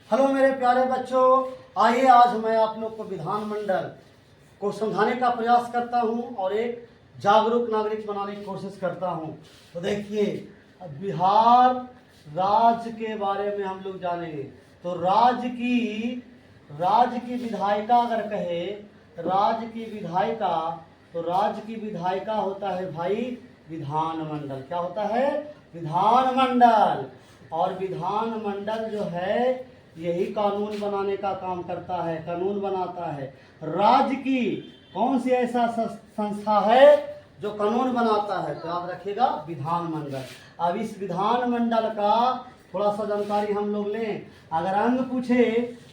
Hello मेरे प्यारे बच्चों, आइए आज मैं आप लोग को विधानमंडल को समझाने का प्रयास करता हूं और एक जागरूक नागरिक बनाने की कोशिश करता हूं। तो देखिए, बिहार राज्य के बारे में हम लोग जानेंगे। तो राज्य की विधायिका अगर कहे, राज्य की विधायिका, तो राज्य की विधायिका होता है भाई विधानमंडल। क्या होता है? विधानमंडल। और विधानमंडल जो है यही कानून बनाने का काम करता है, कानून बनाता है। राज्य की कौन सी ऐसा संस्था है जो कानून बनाता है? तो याद रखिएगा, विधानमंडल। अब इस विधानमंडल का थोड़ा सा जानकारी हम लोग लें। अगर अंग पूछे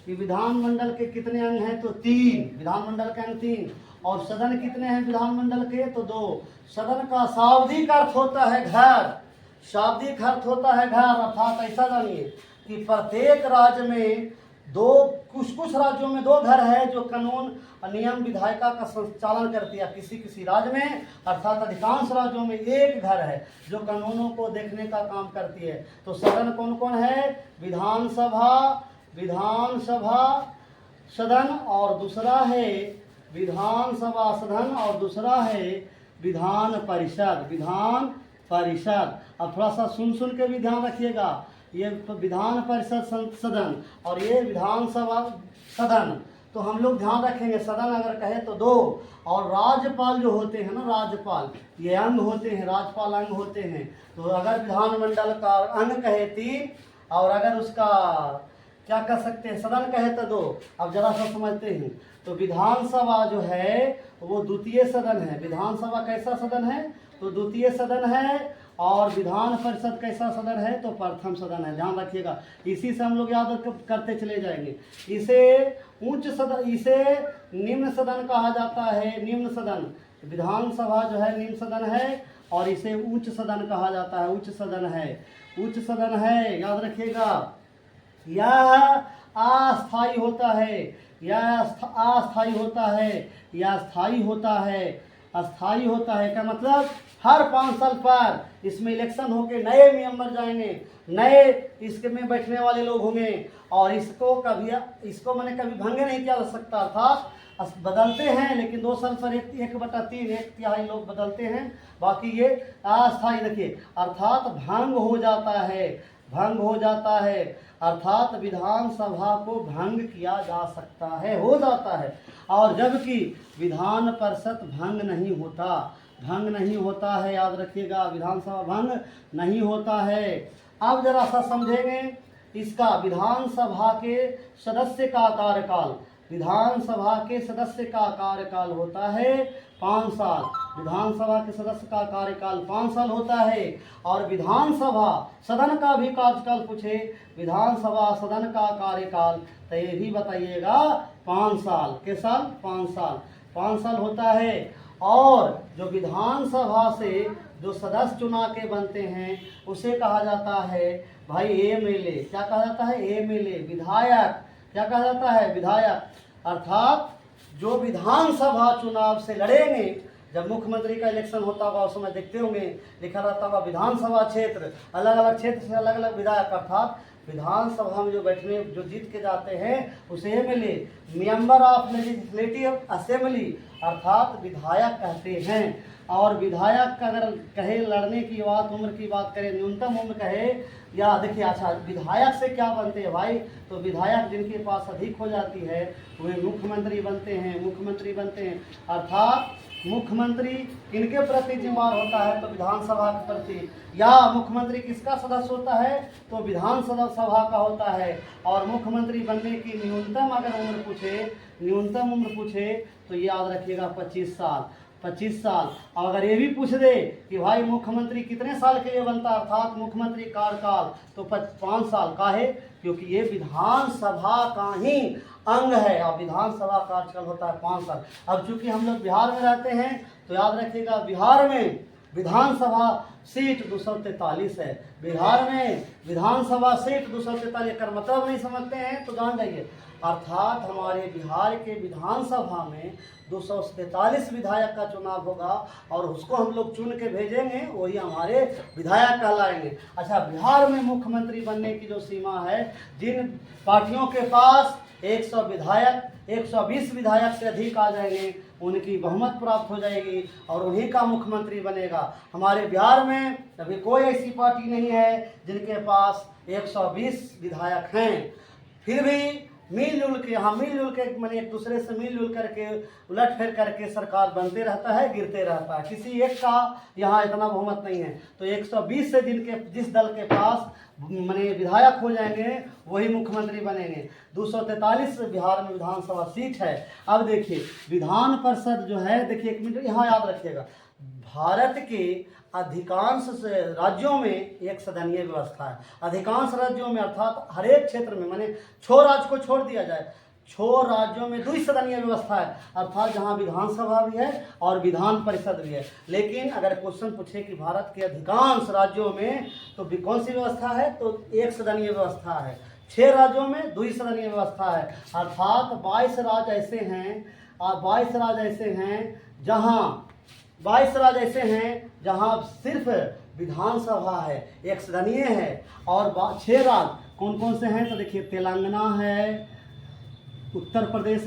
कि विधानमंडल के कितने अंग हैं, तो 3। विधानमंडल के अंग 3। और सदन कितने हैं विधानमंडल के? तो 2। सदन का शाब्दिक अर्थ होता है घर। शाब्दिक अर्थ होता है घर, अर्थात ऐसा जानिए कि प्रत्येक राज्य में कुछ राज्यों में 2 घर है जो कानून नियम विधायिका का संचालन करती है। किसी राज्य में अर्थात अधिकांश राज्यों में 1 घर है जो कानूनों को देखने का काम करती है। तो सदन कौन कौन है? विधानसभा सदन, और दूसरा है विधानसभा सदन, और दूसरा है विधान परिषद। अब थोड़ा सा सुन के भी ध्यान रखिएगा। ये विधान परिषद सदन और ये विधानसभा सदन, तो हम लोग ध्यान रखेंगे। सदन अगर कहे तो 2। और राज्यपाल जो होते हैं ना, राज्यपाल ये अंग होते हैं, राज्यपाल अंग होते हैं। तो अगर विधानमंडल का अंग कहे 3 और अगर उसका क्या कह सकते हैं सदन कहे तो 2। अब जरा सा समझते हैं। तो विधानसभा जो है वो द्वितीय सदन है। विधानसभा कैसा सदन है? तो द्वितीय सदन है। और विधान परिषद कैसा सदन है? तो प्रथम सदन है। ध्यान रखिएगा, इसी से हम लोग याद करते चले जाएंगे। इसे उच्च सदन, इसे निम्न सदन कहा जाता है। निम्न सदन, विधानसभा जो है निम्न सदन है और इसे उच्च सदन कहा जाता है। उच्च सदन है, याद रखिएगा। यह अस्थायी होता है, अस्थायी होता है। क्या मतलब? हर 5 साल पर इसमें इलेक्शन होके नए मेंबर जाएंगे, नए इसके में बैठने वाले लोग होंगे और इसको मैंने कभी भंग नहीं किया जा सकता था। बदलते हैं लेकिन 2 साल पर 1/3 1/3 लोग बदलते हैं, बाकी ये अस्थायी। देखिए, अर्थात भंग हो जाता है, अर्थात विधानसभा को भंग किया जा सकता है, हो जाता है। और जबकि विधान परिषद भंग नहीं होता है, याद रखिएगा, विधानसभा भंग नहीं होता है। अब जरा सा समझेंगे इसका। विधानसभा के सदस्य का कार्यकाल, विधानसभा के सदस्य का कार्यकाल होता है 5 साल। विधानसभा के सदस्य का कार्यकाल 5 साल होता है। और विधानसभा सदन का भी कार्यकाल पूछे, विधानसभा सदन का कार्यकाल, तो ये भी बताइएगा 5 साल। के साल? 5 साल होता है। और जो विधानसभा से जो सदस्य चुना के बनते हैं उसे कहा जाता है भाई एमएलए। क्या कहा जाता है? एमएलए, विधायक। क्या कहा जाता है? विधायक। अर्थात जो विधानसभा चुनाव से लड़ेंगे, जब मुख्यमंत्री का इलेक्शन होता होगा उस समय देखते होंगे लिखा रहता होगा विधानसभा क्षेत्र, अलग अलग क्षेत्र से अलग अलग विधायक। अर्थात विधानसभा में जो जीत के जाते हैं उसे MLA, member of legislative assembly, अर्थात विधायक कहते हैं। और विधायक का अगर कहे लड़ने की बात, उम्र की बात करें, न्यूनतम उम्र कहे, या देखिए, अच्छा विधायक से क्या बनते हैं भाई? तो विधायक जिनके पास अधिक हो जाती है वे मुख्यमंत्री बनते हैं। अर्थात मुख्यमंत्री किनके प्रति जिम्मेदार होता है? तो विधानसभा के प्रति। या मुख्यमंत्री किसका सदस्य होता है? तो विधानसभा सभा का होता है। और मुख्यमंत्री बनने की न्यूनतम अगर उम्र पूछे तो याद रखिएगा 25 साल। और अगर ये भी पूछ दे कि भाई मुख्यमंत्री कितने साल के लिए बनता है, अर्थात मुख्यमंत्री कार्यकाल, तो 5 साल का है, क्योंकि ये विधानसभा का ही अंग है। और विधानसभा कार्यकाल होता है 5 साल। अब चूंकि हम लोग बिहार में रहते हैं तो याद रखिएगा, बिहार में विधानसभा सीट 243 है। बिहार में विधानसभा सीट 243 का मतलब नहीं समझते हैं तो जान जाइए, अर्थात हमारे बिहार के विधानसभा में 243 विधायक का चुनाव होगा और उसको हम लोग चुन के भेजेंगे, वही हमारे विधायक कहलाएंगे। अच्छा, बिहार में मुख्यमंत्री बनने की जो सीमा है, जिन पार्टियों के पास 100 विधायक 120 विधायक से अधिक आ जाएंगे उनकी बहुमत प्राप्त हो जाएगी और उन्हीं का मुख्यमंत्री बनेगा। हमारे बिहार में अभी कोई ऐसी पार्टी नहीं है जिनके पास 120 विधायक हैं, फिर भी मिलजुल के मैंने एक दूसरे से मिलजुल करके उलट फेर करके सरकार बनते रहता है, गिरते रहता है, किसी एक का यहाँ इतना बहुमत नहीं है। तो 120 से जिस दल के पास मैंने विधायक हो जाएंगे वही मुख्यमंत्री बनेंगे। 243 बिहार में विधानसभा सीट है। अब देखिए विधान परिषद जो है, देखिए एक मिनट यहाँ याद रखिएगा, भारत के अधिकांश राज्यों में एक सदनीय व्यवस्था है। अधिकांश राज्यों में अर्थात हर एक क्षेत्र में, माने 6 राज्य को छोड़ दिया जाए, 6 राज्यों में द्विसदनीय व्यवस्था है, अर्थात जहां विधानसभा भी है और विधान परिषद भी है। लेकिन अगर क्वेश्चन पूछे कि भारत के अधिकांश राज्यों में तो कौन सी व्यवस्था है, तो एक सदनीय व्यवस्था है। 6 राज्यों में द्विसदनीय व्यवस्था है, अर्थात 22 राज्य ऐसे हैं और 22 राज्य ऐसे हैं जहां सिर्फ विधानसभा है, एक सदनीय है। और 6 राज्य कौन कौन से हैं, तो देखिए तेलंगाना है, उत्तर प्रदेश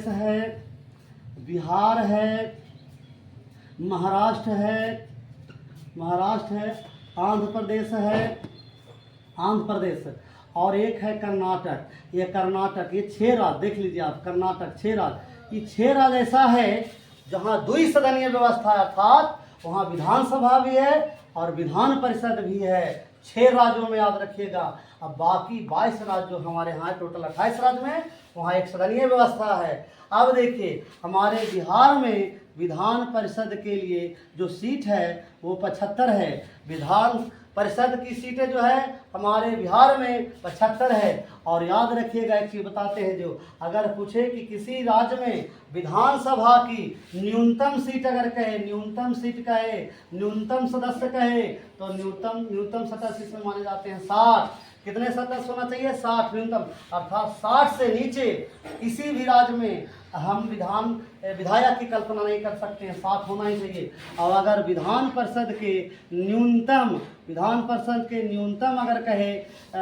है, बिहार है, महाराष्ट्र है, आंध्र प्रदेश और एक है कर्नाटक। ये 6 राज्य देख लीजिए आप, कर्नाटक 6 राज्य, ये 6 राज्य ऐसा है जहाँ द्विसदनीय व्यवस्था है, अर्थात वहाँ विधानसभा भी है और विधान परिषद भी है। 6 राज्यों में याद रखिएगा। अब बाकी 22 राज्य जो हमारे यहाँ टोटल 28 राज्य में, वहाँ एक सदनीय व्यवस्था है। अब देखिए हमारे बिहार में विधान परिषद के लिए जो सीट है वो 75 है। विधान परिषद की सीटें जो है हमारे बिहार में 75 है। और याद रखिएगा एक चीज़ बताते हैं, जो अगर पूछे कि किसी राज्य में विधानसभा की न्यूनतम सदस्य कहे तो न्यूनतम सदस्य इसमें माने जाते हैं 60। कितने सदस्य होना चाहिए, 60 न्यूनतम, अर्थात 60 से नीचे किसी भी राज्य में हम विधायक की कल्पना नहीं कर सकते हैं, 60 होना ही चाहिए। और अगर विधान परिषद के न्यूनतम अगर कहे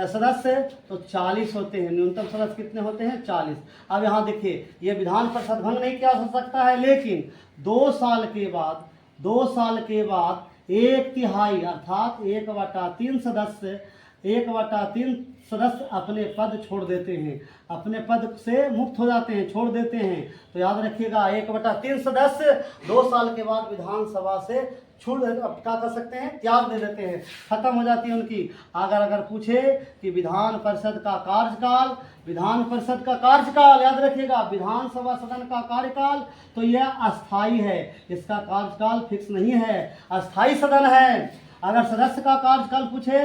सदस्य तो 40 होते हैं। न्यूनतम सदस्य कितने होते हैं, 40। अब यहाँ देखिए ये विधान परिषद भंग नहीं किया जा सकता है, लेकिन 2 साल के बाद 1/3 अर्थात 1/3 सदस्य अपने पद छोड़ देते हैं, अपने पद से मुक्त हो जाते हैं, छोड़ देते हैं। तो याद रखिएगा 1/3 सदस्य 2 साल के बाद विधानसभा से क्या कर सकते हैं, त्याग दे देते हैं, खत्म हो जाती है उनकी। अगर पूछे कि विधान परिषद का कार्यकाल याद रखिएगा, विधानसभा सदन का कार्यकाल तो यह अस्थाई है, इसका कार्यकाल फिक्स नहीं है, अस्थाई सदन है। अगर सदस्य का कार्यकाल पूछे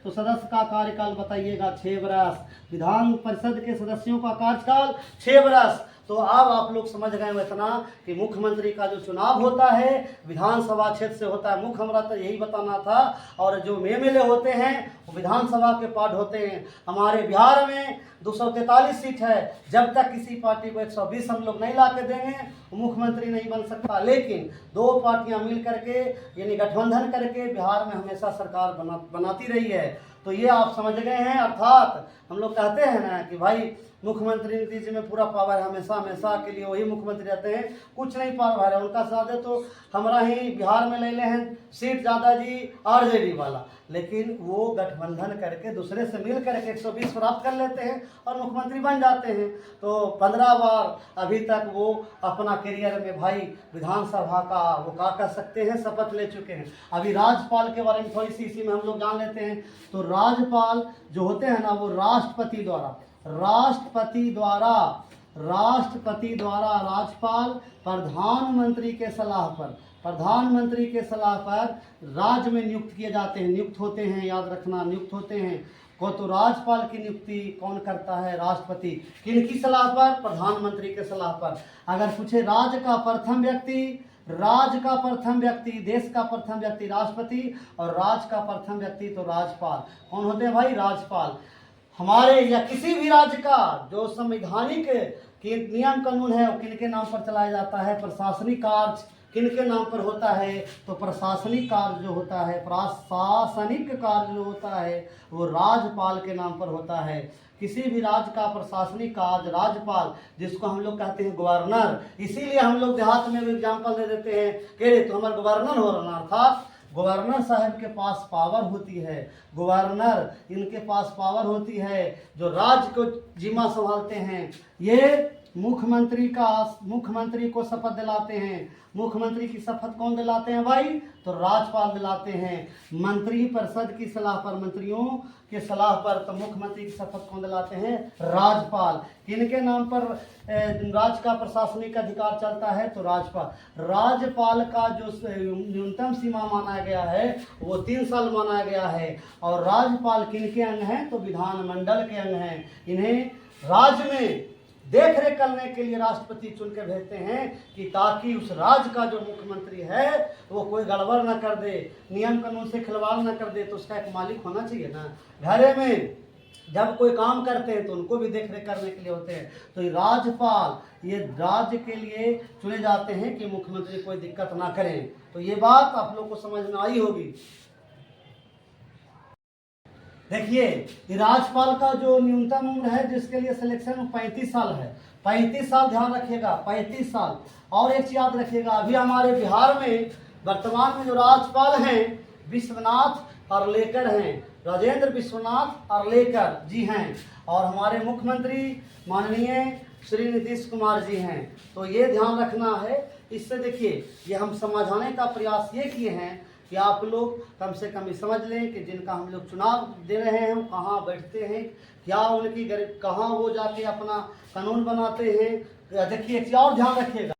तो सदस्य का कार्यकाल बताइएगा 6 वर्ष। विधान परिषद के सदस्यों का कार्यकाल 6 वर्ष। तो अब आप लोग समझ गए इतना कि मुख्यमंत्री का जो चुनाव होता है विधानसभा क्षेत्र से होता है। मुख्य हमरा तो यही बताना था। और जो एमएलए होते हैं वो विधानसभा के पार्ट होते हैं। हमारे बिहार में 243 सीट है, जब तक किसी पार्टी को 120 हम लोग नहीं ला के देंगे वो मुख्यमंत्री नहीं बन सकता। लेकिन 2 पार्टियां मिल करके यानी गठबंधन करके बिहार में हमेशा सरकार बनाती रही है। तो ये आप समझ गए हैं। अर्थात हम लोग कहते हैं ना कि भाई मुख्यमंत्री नीतीश जी में पूरा पावर हमेशा के लिए वही मुख्यमंत्री रहते हैं, कुछ नहीं पावर है उनका। साथ तो हमारा ही बिहार में ले हैं सीट ज़्यादा जी आरजेडी वाला, लेकिन वो गठबंधन करके दूसरे से मिल करके 120 प्राप्त कर लेते हैं और मुख्यमंत्री बन जाते हैं। तो 15 बार अभी तक वो अपना करियर में भाई विधानसभा का वो क्या कर सकते हैं, शपथ ले चुके हैं। अभी राज्यपाल के बारे में थोड़ी सी इसी में हम लोग जान लेते हैं। तो राज्यपाल जो होते हैं ना वो राष्ट्रपति द्वारा राज्यपाल प्रधानमंत्री के सलाह पर राज्य में नियुक्त होते हैं। याद रखना, नियुक्त होते हैं तो राज्यपाल की नियुक्ति कौन करता है, राष्ट्रपति। किनकी सलाह पर, प्रधानमंत्री के सलाह पर। अगर पूछे राज्य का प्रथम व्यक्ति राज का प्रथम व्यक्ति, देश का प्रथम व्यक्ति राष्ट्रपति, और राज का प्रथम व्यक्ति तो राज्यपाल। कौन होते हैं भाई? राज्यपाल। हमारे या किसी भी राज्य का जो संवैधानिक के नियम कानून है वो किनके नाम पर चलाया जाता है? प्रशासनिक कार्य किनके नाम पर होता है? तो प्रशासनिक कार्य जो होता है, प्रशासनिक कार्य जो होता है वो राज्यपाल के नाम पर होता है। किसी भी राज्य का प्रशासनिक कार्य राज्यपाल, जिसको हम लोग कहते हैं गवर्नर। इसीलिए हम लोग देहात में भी एग्जाम्पल दे देते हैं कि तो हमारा गवर्नर हो रहा, अर्थात गवर्नर साहब के पास पावर होती है, गवर्नर इनके पास पावर होती है जो राज्य को जिम्मा संभालते हैं। ये मुख्यमंत्री को शपथ दिलाते हैं। मुख्यमंत्री की शपथ कौन दिलाते हैं भाई? तो राज्यपाल दिलाते हैं। मंत्री परिषद की सलाह पर, मंत्रियों के सलाह पर तो मुख्यमंत्री की शपथ कौन दिलाते हैं? राज्यपाल। किनके नाम पर राज्य का प्रशासनिक अधिकार चलता है? तो राज्यपाल। राज्यपाल का जो न्यूनतम सीमा माना गया है वो 3 साल माना गया है। और राज्यपाल किनके अंग हैं? तो विधानमंडल के अंग हैं। इन्हें राज्य में देख रेख करने के लिए राष्ट्रपति चुन के भेजते हैं कि ताकि उस राज्य का जो मुख्यमंत्री है वो कोई गड़बड़ न कर दे, नियम कानून से खिलवाड़ न कर दे। तो उसका एक मालिक होना चाहिए ना। घरे में जब कोई काम करते हैं तो उनको भी देख रेख करने के लिए होते हैं। तो ये राज्यपाल ये राज्य के लिए चुने जाते हैं कि मुख्यमंत्री कोई दिक्कत ना करें। तो ये बात आप लोग को समझ में आई होगी। देखिए, राज्यपाल का जो न्यूनतम उम्र है जिसके लिए सिलेक्शन 35 साल है। 35 साल ध्यान रखिएगा, 35 साल। और एक चीज याद रखिएगा, अभी हमारे बिहार में वर्तमान में जो राज्यपाल हैं विश्वनाथ अर्लेकर हैं, राजेंद्र विश्वनाथ अर्लेकर जी हैं। और हमारे मुख्यमंत्री माननीय श्री नीतीश कुमार जी हैं। तो ये ध्यान रखना है। इससे देखिए, ये हम समझाने का प्रयास ये किए हैं कि आप लोग कम से कम ये समझ लें कि जिनका हम लोग चुनाव दे रहे हैं वो कहाँ बैठते हैं, क्या उनकी कहाँ वो जाके अपना कानून बनाते हैं। देखिए, एक और ध्यान रखिएगा।